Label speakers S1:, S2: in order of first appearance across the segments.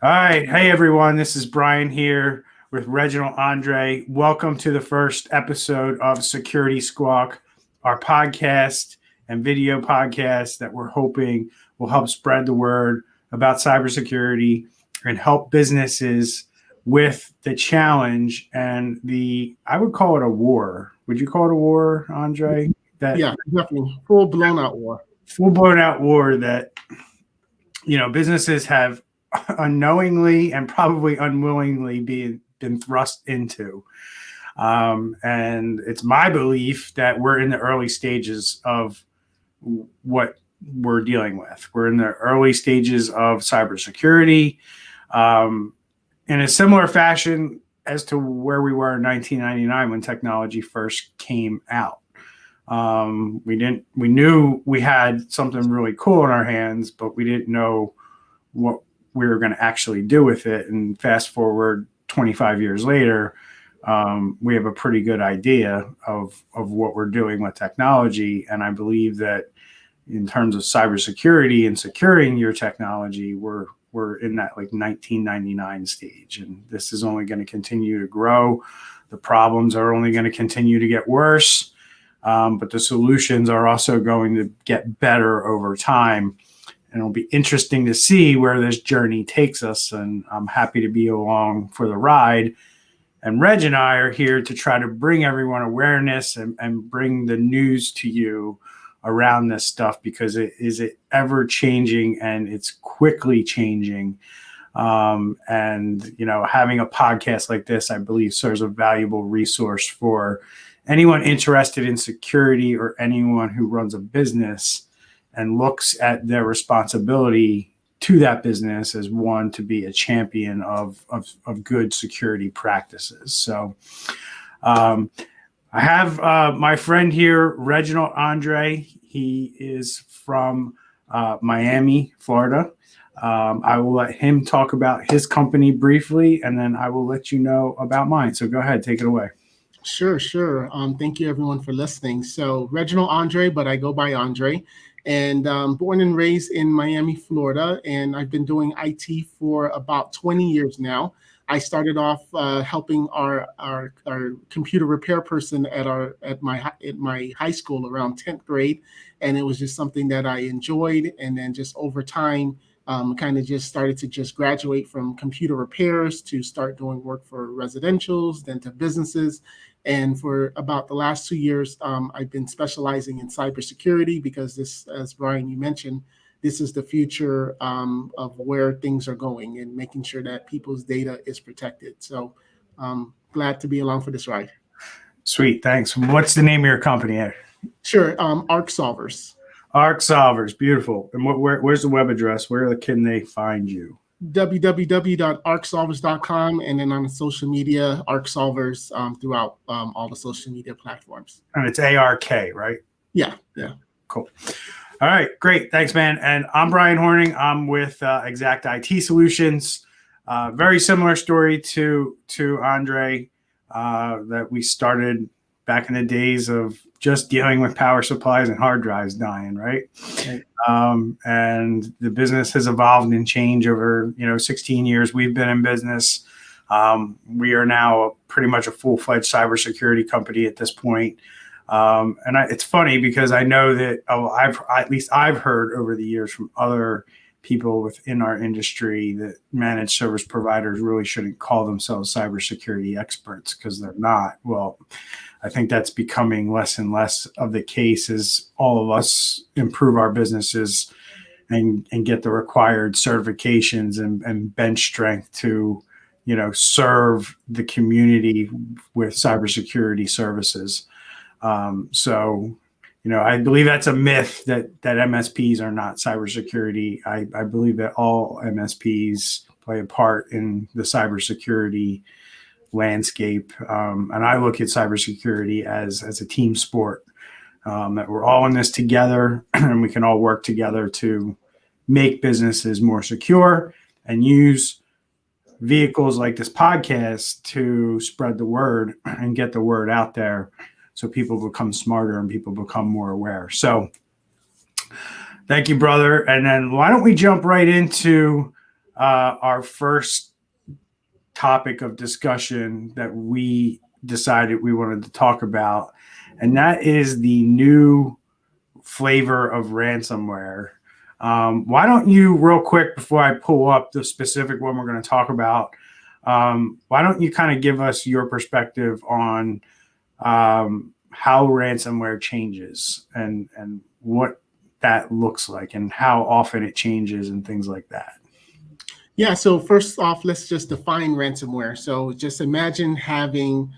S1: All right. Hey, everyone. This is Brian here with Reginald Andre. Welcome to the first episode of Security Squawk, our podcast and video podcast that we're hoping will help spread the word about cybersecurity and help businesses with the challenge and I would call it a war. Would you call it a war, Andre? That
S2: Yeah, definitely. Full blown out war.
S1: full blown out war that, businesses have unknowingly and probably unwillingly been thrust into. And it's my belief that we're in the early stages of what we're dealing with. We're in the early stages of cybersecurity, in a similar fashion as to where we were in 1999 when technology first came out. We knew we had something really cool in our hands, but we didn't know what we were going to actually do with it. And fast forward 25 years later, we have a pretty good idea of what we're doing with technology. And I believe that in terms of cybersecurity and securing your technology, we're in that like 1999 stage. And this is only going to continue to grow. The problems are only going to continue to get worse. But the solutions are also going to get better over time. And it'll be interesting to see where this journey takes us. And I'm happy to be along for the ride. And Reg and I are here to try to bring everyone awareness and bring the news to you around this stuff, because it is ever changing and it's quickly changing. And, having a podcast like this, I believe, serves a valuable resource for anyone interested in security or anyone who runs a business and looks at their responsibility to that business as one to be a champion of good security practices. So I have my friend here, Reginald Andre. He is from Miami, Florida. I will let him talk about his company briefly, and then I will let you know about mine. So go ahead, take it away.
S2: Sure. Thank you, everyone, for listening. So, Reginald Andre, but I go by Andre, and born and raised in Miami, Florida, and I've been doing IT for about 20 years now. I started off helping our computer repair person at my high school around 10th grade, and it was just something that I enjoyed. And then just over time, kind of just started to just graduate from computer repairs to start doing work for residentials, then to businesses. And for about the last 2 years, I've been specializing in cybersecurity, because this, as Brian, you mentioned, this is the future of where things are going and making sure that people's data is protected. So glad to be along for this ride.
S1: Sweet. Thanks. What's the name of your company?
S2: Sure. Arc Solvers.
S1: Arc Solvers. Beautiful. And where's the web address? Where can they find you?
S2: www.arcsolvers.com, and then on the social media, Arc Solvers throughout all the social media platforms.
S1: And it's ARK, right?
S2: Yeah.
S1: Cool. All right, great. Thanks, man. And I'm Brian Horning. I'm with Exact IT Solutions. Very similar story to Andre, that we started back in the days of just dealing with power supplies and hard drives dying, right? And the business has evolved and changed over 16 years we've been in business. We are now pretty much a full-fledged cybersecurity company at this point. And it's funny because I know that I've heard over the years from other people within our industry that managed service providers really shouldn't call themselves cybersecurity experts, because they're not. Well, I think that's becoming less and less of the case as all of us improve our businesses and get the required certifications and bench strength to, serve the community with cybersecurity services. So, I believe that's a myth that MSPs are not cybersecurity. I believe that all MSPs play a part in the cybersecurity landscape. And I look at cybersecurity as a team sport, that we're all in this together and we can all work together to make businesses more secure and use vehicles like this podcast to spread the word and get the word out there so people become smarter and people become more aware. So thank you, brother. And then why don't we jump right into our first topic of discussion that we decided we wanted to talk about, and that is the new flavor of ransomware. Why don't you, real quick, before I pull up the specific one we're going to talk about, why don't you kind of give us your perspective on how ransomware changes and what that looks like and how often it changes and things like that?
S2: Yeah, so first off, let's just define ransomware. So just imagine having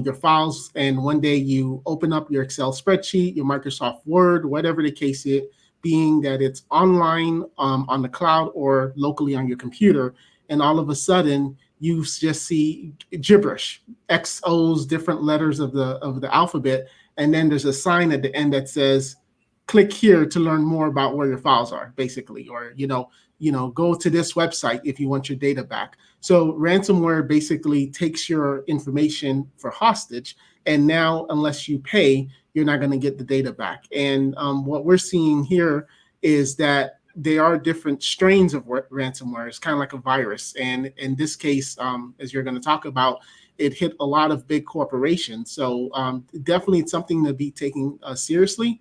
S2: your files, and one day you open up your Excel spreadsheet, your Microsoft Word, whatever the case is, being that it's online on the cloud or locally on your computer, and all of a sudden you just see gibberish, XOs, different letters of the alphabet, and then there's a sign at the end that says, "Click here to learn more about where your files are," basically, or go to this website if you want your data back. So ransomware basically takes your information for hostage, and now unless you pay, you're not going to get the data back. And what we're seeing here is that there are different strains of ransomware. It's kind of like a virus, and in this case, as you're going to talk about, it hit a lot of big corporations. So definitely it's something to be taken seriously.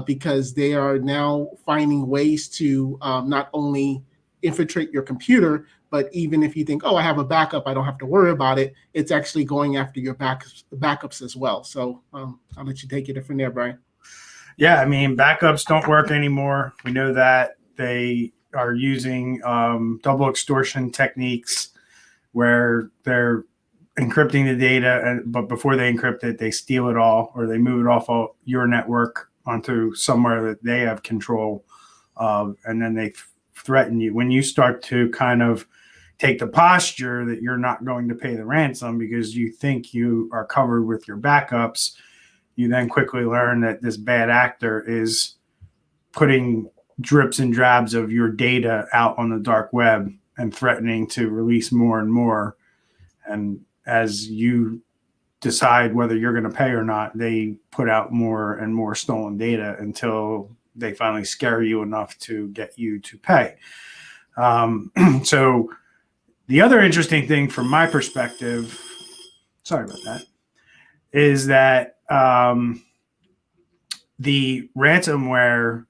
S2: Because they are now finding ways to not only infiltrate your computer, but even if you think, oh, I have a backup, I don't have to worry about it, it's actually going after your backups as well. So I'll let you take it from there, Brian.
S1: Yeah, I mean, backups don't work anymore. We know that. They are using double extortion techniques where they're encrypting the data, but before they encrypt it, they steal it all, or they move it off of your network onto somewhere that they have control of, and then they threaten you. When you start to kind of take the posture that you're not going to pay the ransom because you think you are covered with your backups, you then quickly learn that this bad actor is putting drips and drabs of your data out on the dark web and threatening to release more and more. And as you decide whether you're going to pay or not, they put out more and more stolen data until they finally scare you enough to get you to pay. So the other interesting thing from my perspective, sorry about that, is that the ransomware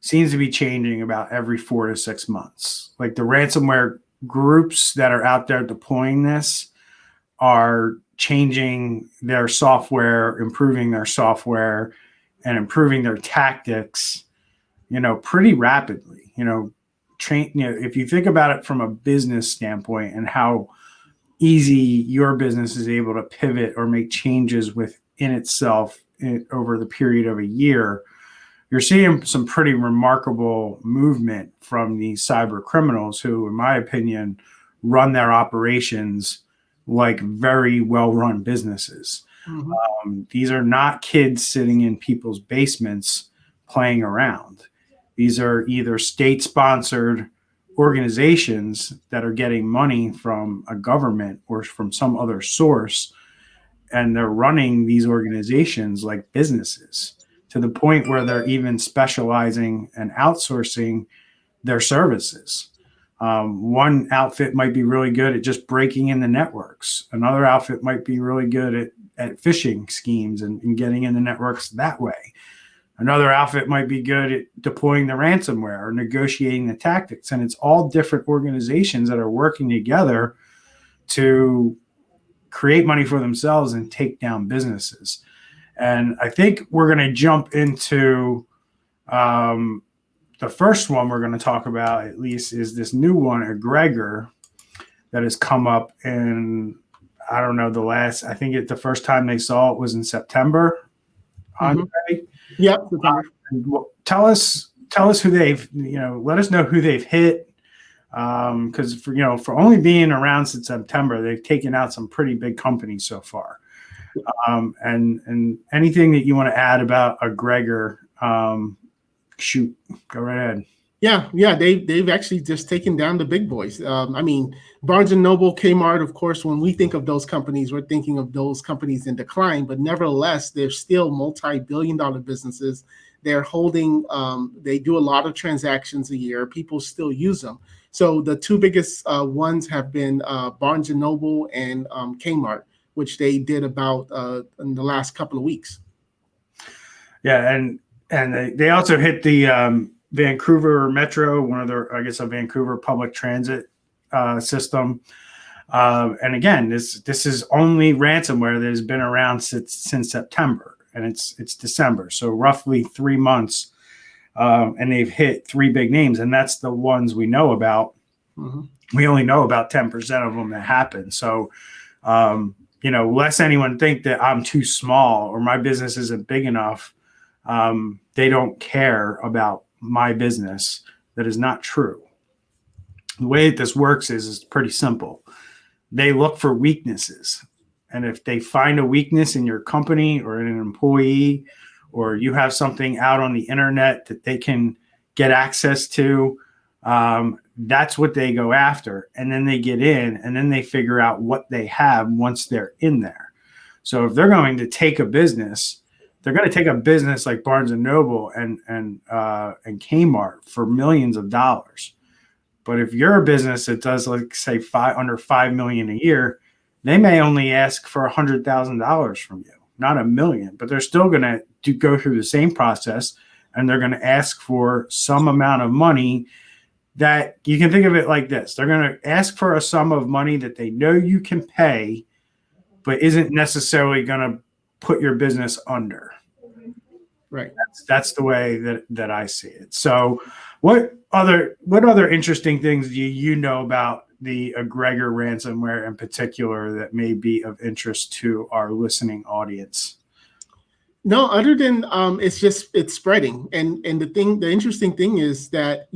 S1: seems to be changing about every 4 to 6 months. Like the ransomware groups that are out there deploying this are changing their software, improving their software, and improving their tactics, pretty rapidly. If you think about it from a business standpoint and how easy your business is able to pivot or make changes within itself over the period of a year, you're seeing some pretty remarkable movement from these cyber criminals who, in my opinion, run their operations like very well-run businesses. Mm-hmm. These are not kids sitting in people's basements playing around. These are either state-sponsored organizations that are getting money from a government or from some other source, and they're running these organizations like businesses to the point where they're even specializing and outsourcing their services. One outfit might be really good at just breaking in the networks. Another outfit might be really good at phishing schemes and getting in the networks that way. Another outfit might be good at deploying the ransomware or negotiating the tactics. And it's all different organizations that are working together to create money for themselves and take down businesses. And I think we're going to jump into the first one we're going to talk about, at least, is this new one, Egregor, that has come up in, I don't know, the first time they saw it was in September.
S2: Mm-hmm. Yep.
S1: Tell us who they've, let us know who they've hit. Because for only being around since September, they've taken out some pretty big companies so far. And anything that you want to add about Egregor, shoot, go right ahead.
S2: Yeah, they've actually just taken down the big boys. Barnes and Noble, Kmart, of course, when we think of those companies, we're thinking of those companies in decline, but nevertheless, they're still multi-billion-dollar businesses They're holding, they do a lot of transactions a year. People still use them. So the two biggest ones have been Barnes and Noble and Kmart, which they did about in the last couple of weeks.
S1: Yeah, and they also hit the Vancouver Metro, one of their, I guess, a Vancouver public transit system. And again, this is only ransomware that has been around since September, and it's December, so roughly 3 months. And they've hit 3 big names, and that's the ones we know about. Mm-hmm. We only know about 10% of them that happen. So, lest anyone think that I'm too small or my business isn't big enough, they don't care about my business. That is not true. The way that this works is pretty simple. They look for weaknesses. And if they find a weakness in your company or in an employee, or you have something out on the internet that they can get access to, that's what they go after. And then they get in, and then they figure out what they have once they're in there. So if they're going to take a business, they're going to take a business like Barnes and Noble and Kmart for millions of dollars. But if you're a business that does, like, say, under $5 million a year, they may only ask for $100,000 from you, not $1 million. But they're still going to go through the same process, and they're going to ask for some amount of money that you can think of it like this. They're going to ask for a sum of money that they know you can pay, but isn't necessarily going to put your business under.
S2: Right.
S1: That's the way that I see it. So what other interesting things do you know about the Egregor ransomware in particular that may be of interest to our listening audience?
S2: No, other than it's spreading, and the interesting thing is that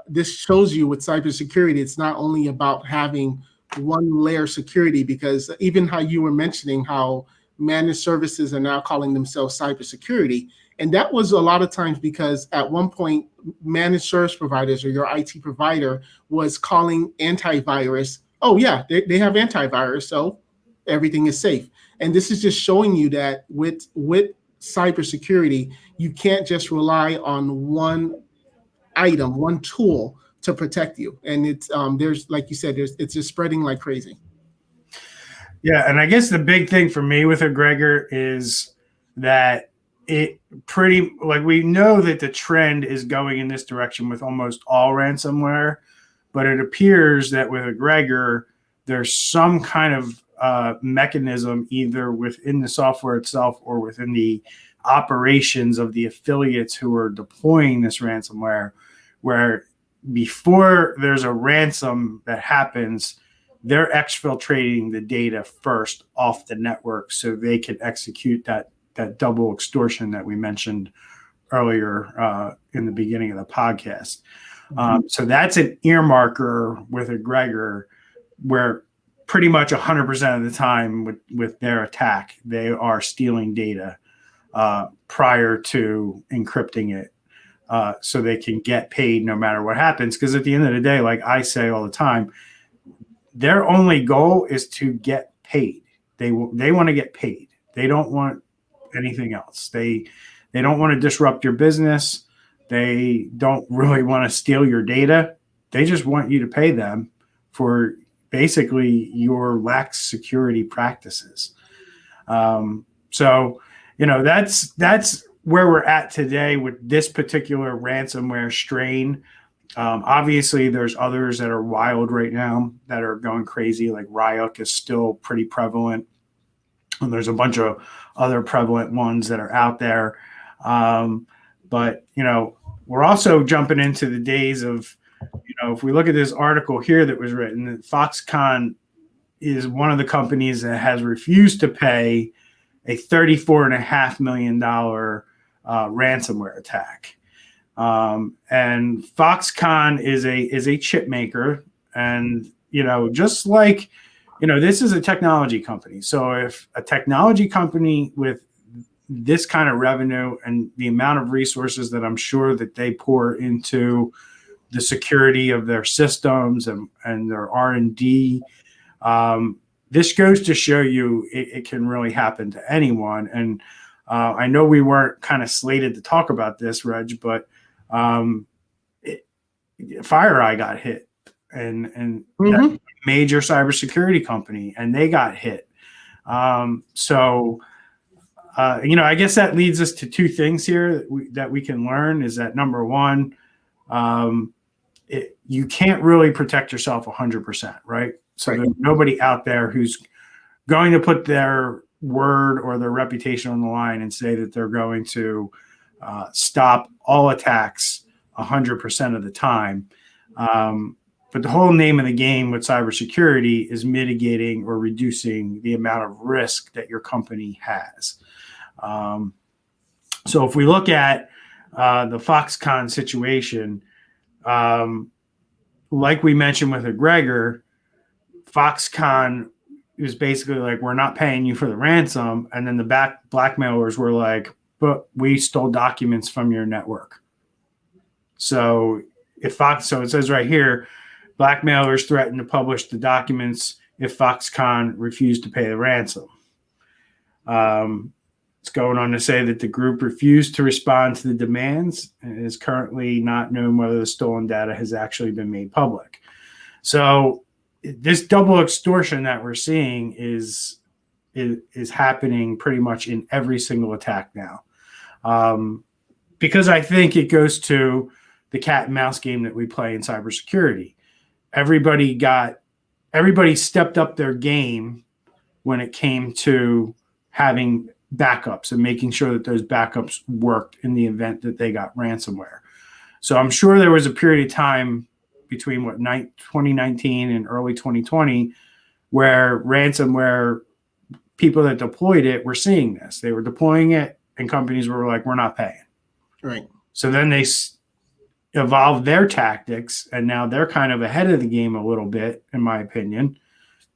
S2: this shows you with cybersecurity, it's not only about having one layer security, because even how you were mentioning how managed services are now calling themselves cybersecurity, and that was a lot of times because at one point managed service providers or your IT provider was calling antivirus, oh yeah, they have antivirus, so everything is safe. And this is just showing you that with cybersecurity, you can't just rely on one item, one tool to protect you. And it's there's, like you said, it's just spreading like crazy.
S1: Yeah, and I guess the big thing for me with Egregor is that it we know that the trend is going in this direction with almost all ransomware, but it appears that with Egregor, there's some kind of mechanism either within the software itself or within the operations of the affiliates who are deploying this ransomware, where before there's a ransom that happens, they're exfiltrating the data first off the network so they can execute that double extortion that we mentioned earlier in the beginning of the podcast. So that's an earmarker with Egregor, where pretty much 100% of the time with their attack, they are stealing data prior to encrypting it so they can get paid no matter what happens. Because at the end of the day, like I say all the time, their only goal is to get paid. They want to get paid. They don't want anything else. They don't want to disrupt your business. They don't really want to steal your data. They just want you to pay them for basically your lax security practices. So, that's where we're at today with this particular ransomware strain. Obviously, there's others that are wild right now that are going crazy, like Ryuk is still pretty prevalent. And there's a bunch of other prevalent ones that are out there. But, we're also jumping into the days of, if we look at this article here that was written, Foxconn is one of the companies that has refused to pay a $34.5 million ransomware attack. And Foxconn is a chip maker, and just like this is a technology company. So if a technology company with this kind of revenue and the amount of resources that I'm sure that they pour into the security of their systems and their R&D, this goes to show you it can really happen to anyone. And I know we weren't kind of slated to talk about this, Reg, but FireEye got hit, and that major cybersecurity company, and they got hit. I guess that leads us to two things here that we can learn is that number one, you can't really protect yourself 100%, right? So
S2: Right.
S1: there's nobody out there who's going to put their word or their reputation on the line and say that they're going to stop all attacks 100% of the time. But the whole name of the game with cybersecurity is mitigating or reducing the amount of risk that your company has. So if we look at the Foxconn situation, like we mentioned with Egregor, Foxconn was basically like, we're not paying you for the ransom. And then the blackmailers were like, but we stole documents from your network. So it says right here, blackmailers threatened to publish the documents if Foxconn refused to pay the ransom. It's going on to say that the group refused to respond to the demands and it is currently not known whether the stolen data has actually been made public. So this double extortion that we're seeing is happening pretty much in every single attack now. Because I think it goes to the cat and mouse game that we play in cybersecurity. Everybody stepped up their game when it came to having backups and making sure that those backups worked in the event that they got ransomware. So I'm sure there was a period of time between 2019 and early 2020 where ransomware people that deployed it were seeing this. They were deploying it and companies were like, we're not paying.
S2: Right.
S1: So then they evolved their tactics and now they're kind of ahead of the game a little bit, in my opinion,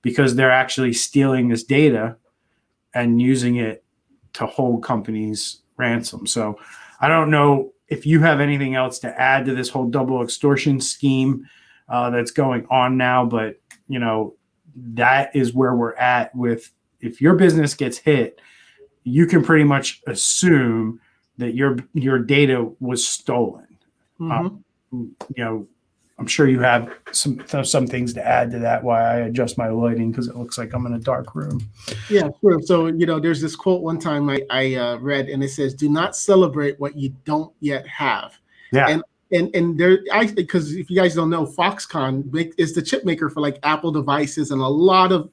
S1: because they're actually stealing this data and using it to hold companies ransom. So I don't know if you have anything else to add to this whole double extortion scheme that's going on now, but that is where we're at with, if your business gets hit, you can pretty much assume that your data was stolen. I'm sure you have some things to add to that, why I adjust my lighting because it looks like I'm in a dark room.
S2: Yeah, sure. So, there's this quote one time I read, and it says, "Do not celebrate what you don't yet have."
S1: Yeah.
S2: And because if you guys don't know, Foxconn is the chip maker for like Apple devices and a lot of,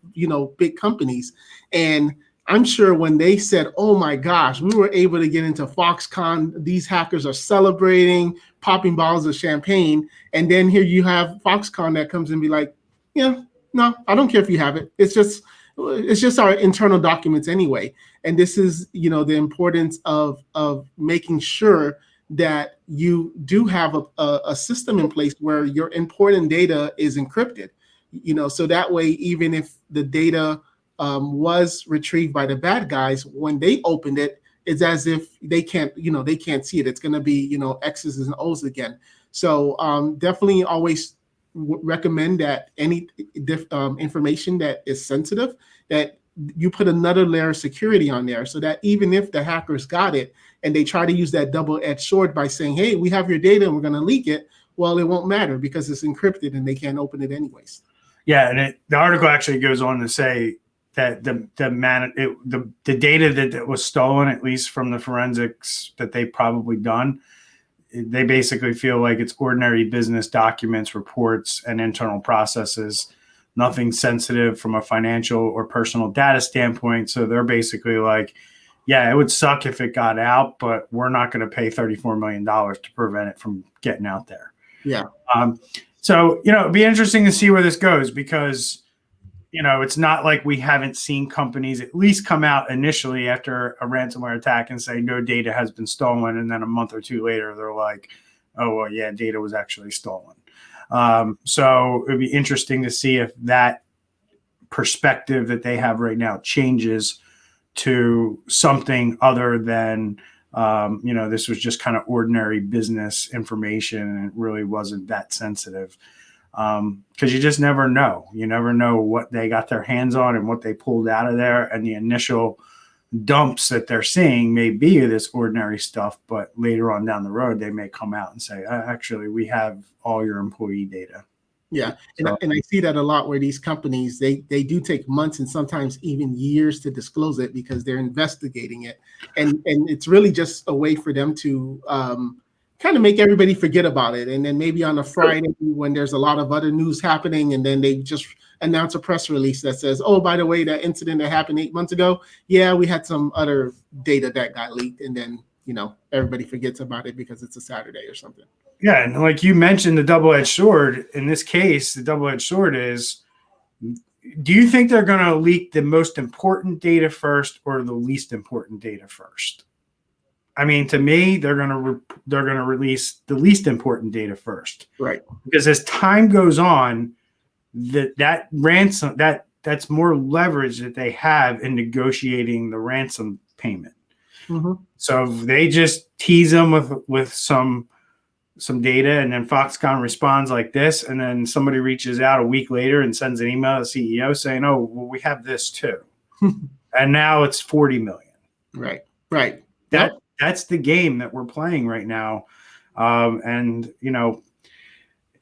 S2: big companies. And I'm sure when they said, oh my gosh, we were able to get into Foxconn, these hackers are celebrating, popping bottles of champagne. And then here you have Foxconn that comes and be like, yeah, no, I don't care if you have it. It's just our internal documents anyway. And this is, the importance of making sure that you do have a system in place where your important data is encrypted, so that way, even if the data was retrieved by the bad guys, when they opened it, it's as if they can't see it. It's going to be, X's and O's again. So definitely always recommend that any information that is sensitive, that you put another layer of security on there so that even if the hackers got it and they try to use that double-edged sword by saying, hey, we have your data and we're going to leak it, well, it won't matter because it's encrypted and they can't open it anyways.
S1: Yeah, and the article actually goes on to say that the data that was stolen, at least from the forensics that they've probably done, they basically feel like it's ordinary business documents, reports, and internal processes, nothing sensitive from a financial or personal data standpoint. So they're basically like, yeah, it would suck if it got out, but we're not going to pay $34 million to prevent it from getting out there.
S2: Yeah.
S1: So, it'd be interesting to see where this goes because, it's not like we haven't seen companies at least come out initially after a ransomware attack and say no data has been stolen. And then a month or two later, they're like, oh, well, yeah, data was actually stolen. So it'd be interesting to see if that perspective that they have right now changes to something other than, this was just kind of ordinary business information and it really wasn't that sensitive. Because you just never know. You never know what they got their hands on and what they pulled out of there. And the initial dumps that they're seeing may be this ordinary stuff, but later on down the road, they may come out and say, actually, we have all your employee data.
S2: Yeah,
S1: So,
S2: and I see that a lot where these companies they do take months and sometimes even years to disclose it because they're investigating it, and it's really just a way for them to kind of make everybody forget about it, and then maybe on a Friday when there's a lot of other news happening, and then they just announce a press release that says, "Oh, by the way, that incident that happened 8 months ago, yeah, we had some other data that got leaked," and then everybody forgets about it because it's a Saturday or something.
S1: yeah, and like you mentioned, the double-edged sword. In this case, the double-edged sword is: do you think they're going to leak the most important data first or the least important data first? I mean, to me, they're going to release the least important data first,
S2: right?
S1: Because as time goes on, that ransom that's more leverage that they have in negotiating the ransom payment.
S2: Mm-hmm.
S1: So if they just tease them with some data, and then Foxconn responds like this, and then somebody reaches out a week later and sends an email to the CEO saying, "Oh, well, we have this too," and now it's 40 million.
S2: Right.
S1: That's the game that we're playing right now, and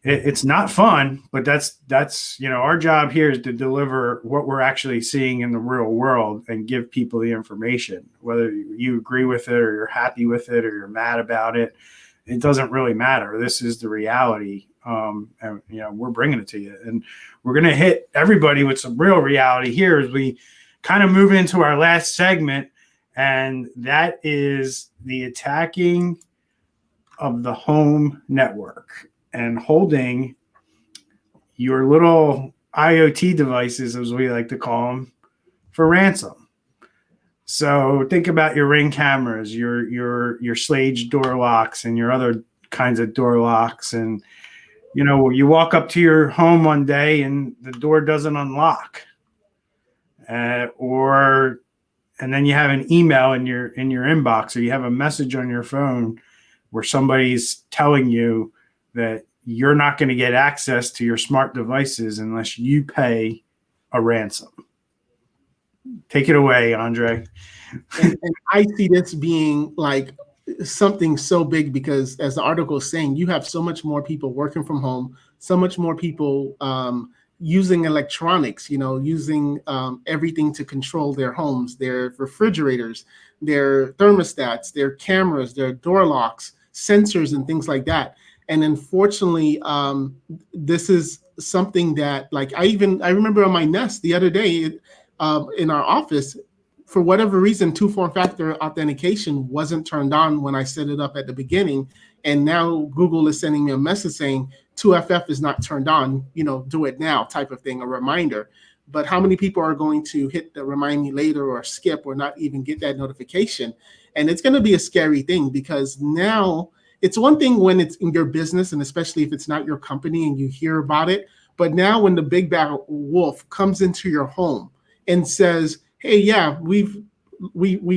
S1: it's not fun, but that's our job here is to deliver what we're actually seeing in the real world and give people the information. Whether you agree with it or you're happy with it or you're mad about it, it doesn't really matter. This is the reality, and we're bringing it to you, and we're going to hit everybody with some real reality here as we kind of move into our last segment, and that is the attacking of the home network and holding your little IoT devices, as we like to call them, for ransom. So think about your Ring cameras, your Slage door locks, and your other kinds of door locks. And you walk up to your home one day and the door doesn't unlock, and then you have an email in your inbox, or you have a message on your phone where somebody's telling you that you're not going to get access to your smart devices unless you pay a ransom. Take it away, Andre.
S2: And I see this being like something so big because, as the article is saying, you have so much more people working from home, so much more people using electronics, using everything to control their homes, their refrigerators, their thermostats, their cameras, their door locks, sensors, and things like that. And unfortunately, this is something that, like, I remember on my Nest the other day in our office, for whatever reason, two-factor authentication wasn't turned on when I set it up at the beginning. And now Google is sending me a message saying 2FF is not turned on, do it now type of thing, a reminder. But how many people are going to hit the remind me later or skip or not even get that notification? And it's going to be a scary thing because now it's one thing when it's in your business, and especially if it's not your company and you hear about it. But now when the big bad wolf comes into your home and says, "Hey, yeah, we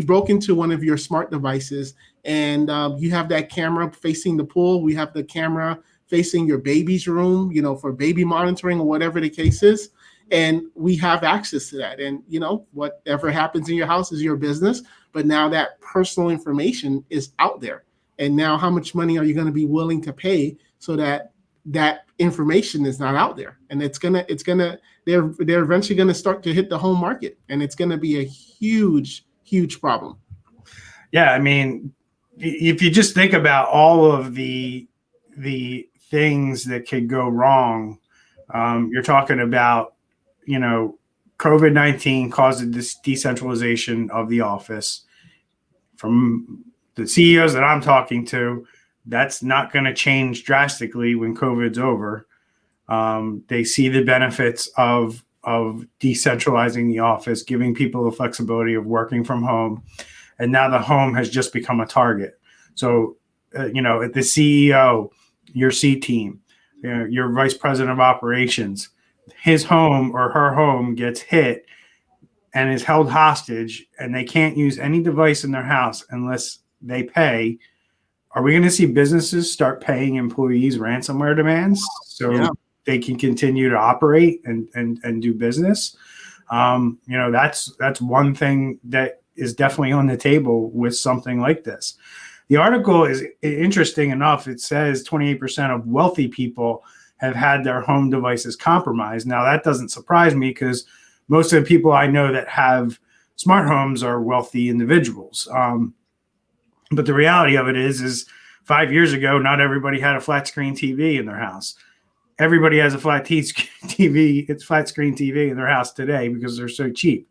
S2: broke into one of your smart devices, and you have that camera facing the pool. We have the camera facing your baby's room, for baby monitoring or whatever the case is, and we have access to that. And whatever happens in your house is your business. But now that personal information is out there, and now how much money are you going to be willing to pay so that that information is not out there? And they're eventually going to start to hit the home market, and it's going to be a huge problem.
S1: Yeah, I mean, if you just think about all of the things that could go wrong, you're talking about, COVID-19 caused this decentralization of the office. From the CEOs that I'm talking to, that's not going to change drastically when COVID's over. They see the benefits of decentralizing the office, giving people the flexibility of working from home, and now the home has just become a target. So, at the CEO, your C team, your vice president of operations, his home or her home gets hit and is held hostage, and they can't use any device in their house unless they pay. Are we going to see businesses start paying employees ransomware demands they can continue to operate and do business? That's one thing that is definitely on the table with something like this. The article is interesting enough. It says 28% of wealthy people have had their home devices compromised. Now, that doesn't surprise me because most of the people I know that have smart homes are wealthy individuals. But the reality of it is 5 years ago, not everybody had a flat screen TV in their house. Everybody has a flat screen TV in their house today because they're so cheap.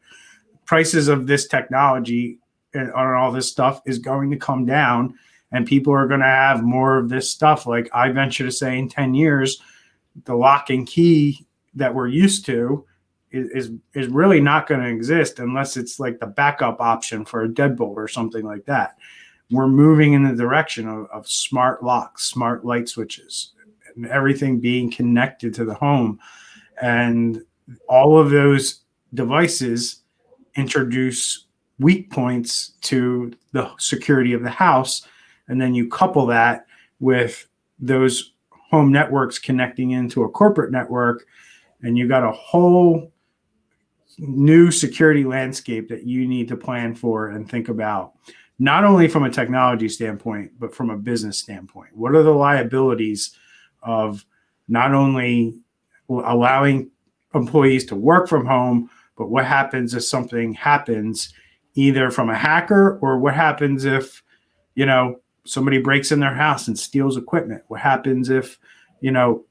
S1: Prices of this technology and on all this stuff is going to come down, and people are going to have more of this stuff. Like I venture to say, in 10 years, the lock and key that we're used to is really not going to exist unless it's like the backup option for a deadbolt or something like that. We're moving in the direction of smart locks, smart light switches, and everything being connected to the home. And all of those devices introduce weak points to the security of the house. And then you couple that with those home networks connecting into a corporate network, and you got a whole new security landscape that you need to plan for and think about, not only from a technology standpoint, but from a business standpoint. What are the liabilities of not only allowing employees to work from home, but what happens if something happens either from a hacker, or what happens if, somebody breaks in their house and steals equipment? What happens if,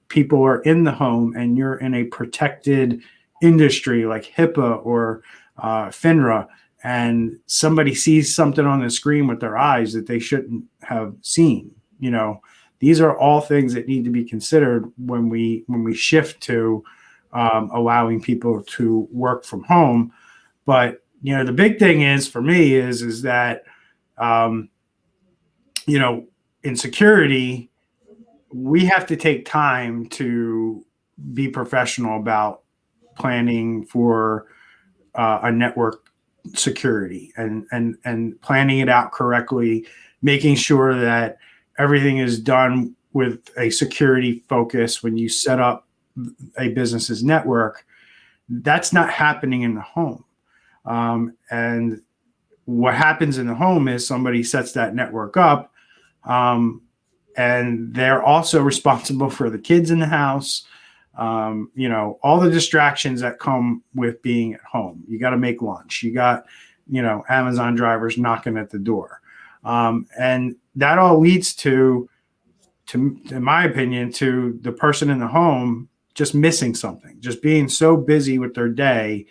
S1: people are in the home and you're in a protected industry like HIPAA or FINRA, and somebody sees something on the screen with their eyes that they shouldn't have seen? These are all things that need to be considered when we shift to allowing people to work from home. But the big thing is for me is that in security, we have to take time to be professional about planning for a network security and planning it out correctly, making sure that everything is done with a security focus. When you set up a business's network, that's not happening in the home. And what happens in the home is somebody sets that network up, and they're also responsible for the kids in the house. All the distractions that come with being at home. You got to make lunch. You got, Amazon drivers knocking at the door. And that all leads to, in my opinion, to the person in the home just missing something, just being so busy with their day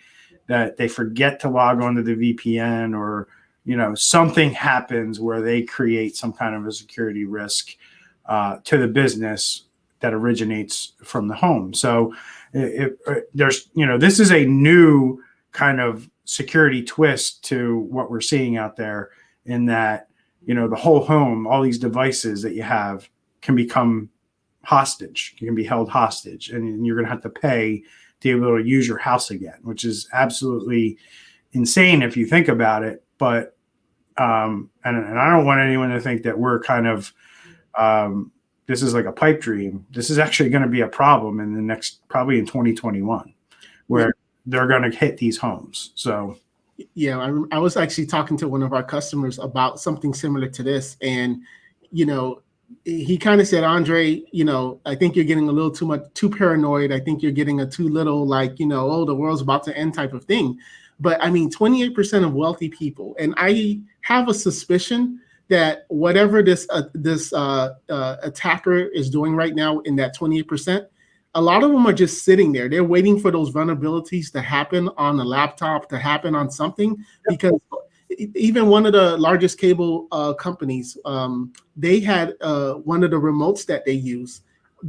S1: that they forget to log onto the VPN, or, something happens where they create some kind of a security risk to the business that originates from the home. So there's, this is a new kind of security twist to what we're seeing out there, in that, the whole home, all these devices that you have can become hostage, can be held hostage, and you're going to have to pay to be able to use your house again, which is absolutely insane if you think about it. But, and I don't want anyone to think that we're kind of, this is like a pipe dream. This is actually going to be a problem in the next, probably in 2021, where they're going to hit these homes. So,
S2: yeah, I was actually talking to one of our customers about something similar to this. And, he kind of said, Andre, I think you're getting a little too paranoid. I think you're getting a too little, like, the world's about to end type of thing. But 28% of wealthy people, and I have a suspicion that whatever this attacker is doing right now in that 28%, a lot of them are just sitting there. They're waiting for those vulnerabilities to happen on a laptop, to happen on something, because even one of the largest cable companies, they had one of the remotes that they use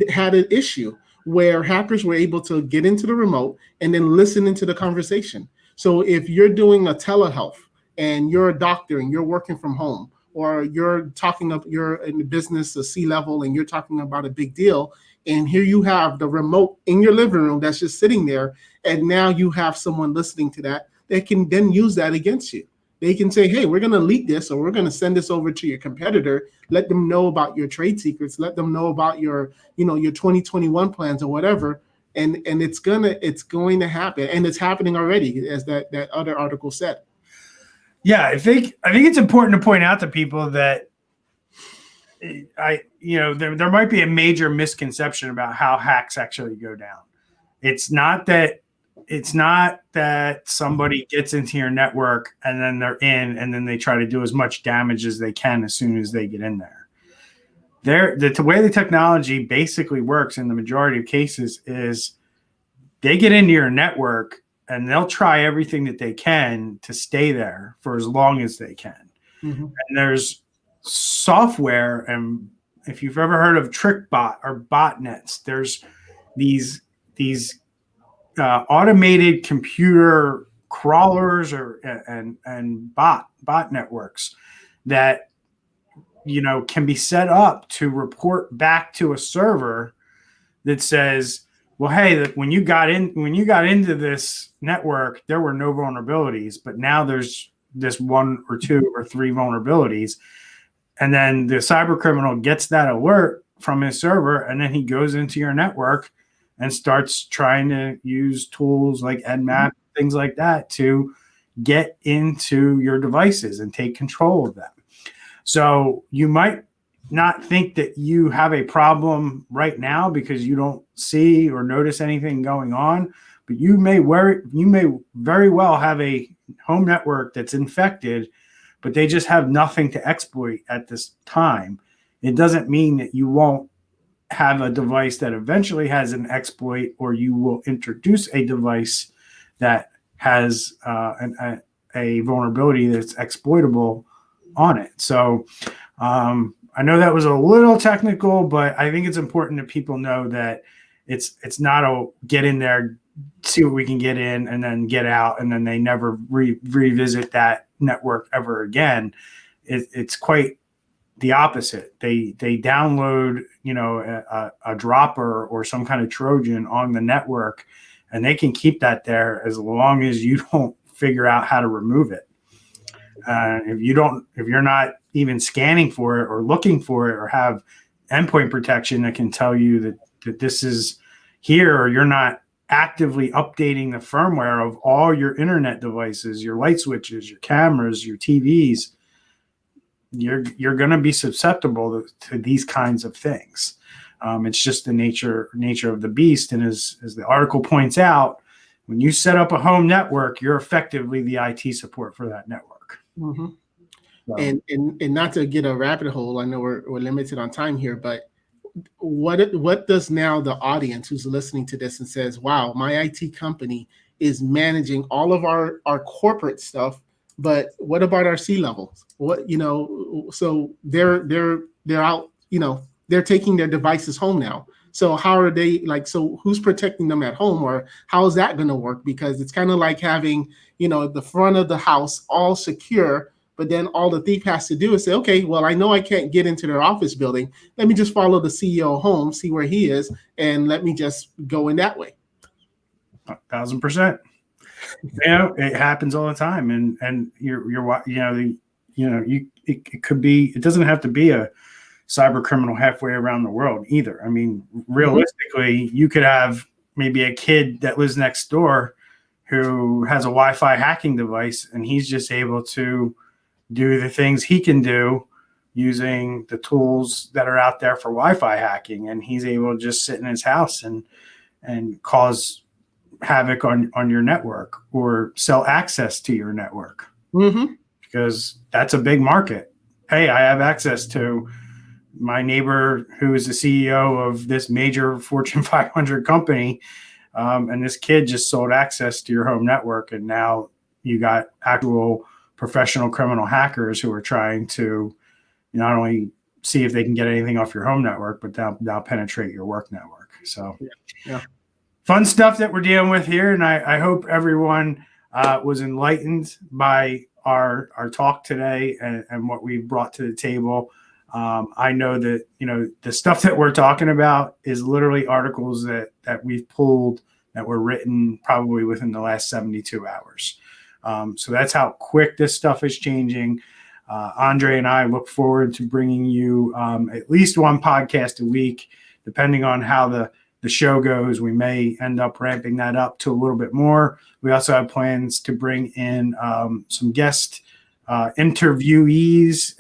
S2: had an issue where hackers were able to get into the remote and then listen into the conversation. So if you're doing a telehealth and you're a doctor and you're working from home, or you're in the business, a C-level, and you're talking about a big deal, and here you have the remote in your living room that's just sitting there, and now you have someone listening to that, they can then use that against you. They can say, hey, we're going to leak this, or we're going to send this over to your competitor, let them know about your trade secrets, let them know about your 2021 plans or whatever, and it's going to happen, and it's happening already, as that other article said.
S1: Yeah, I think it's important to point out to people that there might be a major misconception about how hacks actually go down. It's not that somebody gets into your network and then they're in and then they try to do as much damage as they can as soon as they get in there. The way the technology basically works in the majority of cases is they get into your network and they'll try everything that they can to stay there for as long as they can.
S2: Mm-hmm.
S1: And there's software, and if you've ever heard of TrickBot or botnets, there's these automated computer crawlers and bot networks that can be set up to report back to a server that says, well, hey, when you got into this network, there were no vulnerabilities, but now there's this 1 or 2 or 3 vulnerabilities. And then the cyber criminal gets that alert from his server, and then he goes into your network and starts trying to use tools like Nmap, things like that, to get into your devices and take control of them. So you might not think that you have a problem right now because you don't see or notice anything going on, but you may very well have a home network that's infected, but they just have nothing to exploit at this time. It doesn't mean that you won't have a device that eventually has an exploit, or you will introduce a device that has a vulnerability that's exploitable on it. So I know that was a little technical, but I think it's important that people know that it's not a get in there, see what we can get in, and then get out, and then they never revisit that network ever again. It's quite the opposite. They download a dropper or some kind of Trojan on the network, and they can keep that there as long as you don't figure out how to remove it. If you're not even scanning for it or looking for it or have endpoint protection that can tell you that this is here, or you're not actively updating the firmware of all your internet devices, your light switches, your cameras, your TVs, you're going to be susceptible to these kinds of things. It's just the nature of the beast. And as the article points out, when you set up a home network, you're effectively the IT support for that network.
S2: Mm-hmm.
S1: So,
S2: and not to get a rabbit hole, I know we're limited on time here, but what does now the audience who's listening to this and says, wow, my IT company is managing all of our corporate stuff, but what about our C-levels? So they're out, they're taking their devices home now. So how are they so who's protecting them at home, or how is that going to work? Because it's kind of like having, the front of the house all secure, but then all the thief has to do is say, okay, well, I know I can't get into their office building. Let me just follow the CEO home, see where he is, and let me just go in that way.
S1: 1,000%. It happens all the time, and it could be. It doesn't have to be a cyber criminal halfway around the world either. I mean, realistically, you could have maybe a kid that lives next door who has a Wi-Fi hacking device, and he's just able to do the things he can do using the tools that are out there for Wi-Fi hacking, and he's able to just sit in his house and cause havoc on your network or sell access to your network, because that's a big market. Hey, I have access to my neighbor who is the CEO of this major Fortune 500 company, and this kid just sold access to your home network, and now you got actual professional criminal hackers who are trying to not only see if they can get anything off your home network, but now penetrate your work network. So fun stuff that we're dealing with here. And I hope everyone was enlightened by our talk today and what we've brought to the table. I know that, the stuff that we're talking about is literally articles that we've pulled that were written probably within the last 72 hours. So that's how quick this stuff is changing. Andre and I look forward to bringing you at least one podcast a week, depending on how the show goes. We may end up ramping that up to a little bit more. We also have plans to bring in some guest interviewees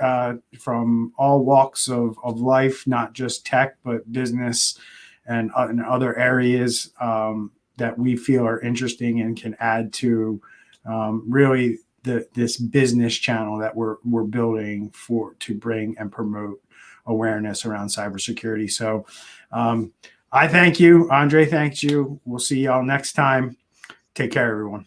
S1: from all walks of life, not just tech, but business and other areas that we feel are interesting and can add to really this business channel that we're building to bring and promote awareness around cybersecurity. So I thank you. Andre thanks you. We'll see y'all next time. Take care, everyone.